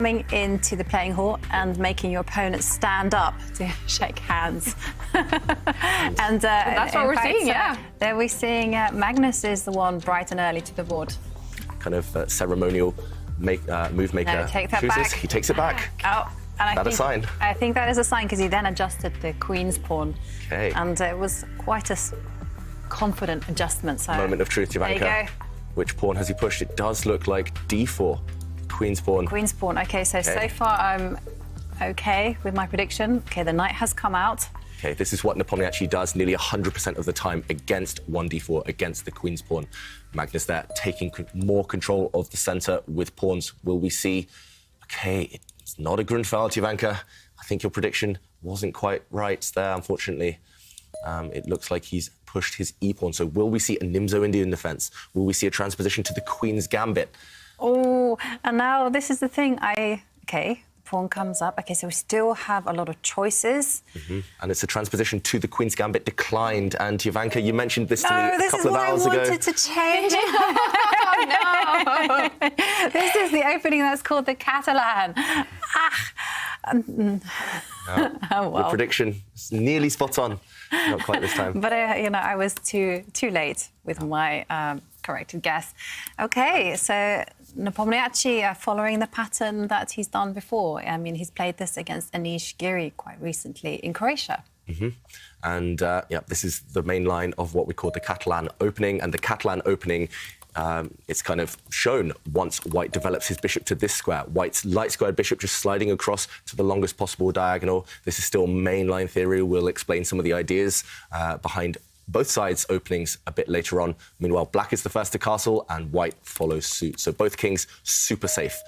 Coming into the playing hall and making your opponent stand up to shake hands. And that's what we're seeing, yeah. There we're seeing Magnus is the one bright and early to the board. Kind of ceremonial move maker. No, take that chooses. back. He takes it back. Oh, and a sign? I think that is a sign because he then adjusted the queen's pawn. Okay. And it was quite a confident adjustment. So Moment of truth, Jovanka. There you go. Which pawn has he pushed? It does look like d4. Queen's pawn. Queen's pawn. Okay, so far I'm okay with my prediction. Okay, the knight has come out. Okay, this is what Nepomniachtchi does nearly 100% of the time against 1d4, against the queen's pawn. Magnus there taking more control of the center with pawns. Will we see? Okay, it's not a Grundfall, Jovanka. I think your prediction wasn't quite right there, unfortunately. It looks like he's pushed his e-pawn. So will we see a Nimzo Indian defense? Will we see a transposition to the queen's gambit? Oh, and now this is the thing. Okay, the pawn comes up. Okay, so we still have a lot of choices. And it's a transposition to the queen's gambit declined. And Jovanka, you mentioned this to me a couple of hours No, ago. this is what I wanted to change. Oh, no. This is the opening that's called the Catalan. Oh, well. Your prediction is nearly spot on. Not quite this time. But, I was too late with my corrected guess. OK, so Nepomniachtchi following the pattern that he's done before. I mean, he's played this against Anish Giri quite recently in Croatia. And, this is the main line of what we call the Catalan opening. And the Catalan opening, it's kind of shown once White develops his bishop to this square. White's light-squared bishop just sliding across to the longest possible diagonal. This is still mainline theory. We'll explain some of the ideas behind both sides' openings a bit later on. Meanwhile, Black is the first to castle and White follows suit. So both kings super safe.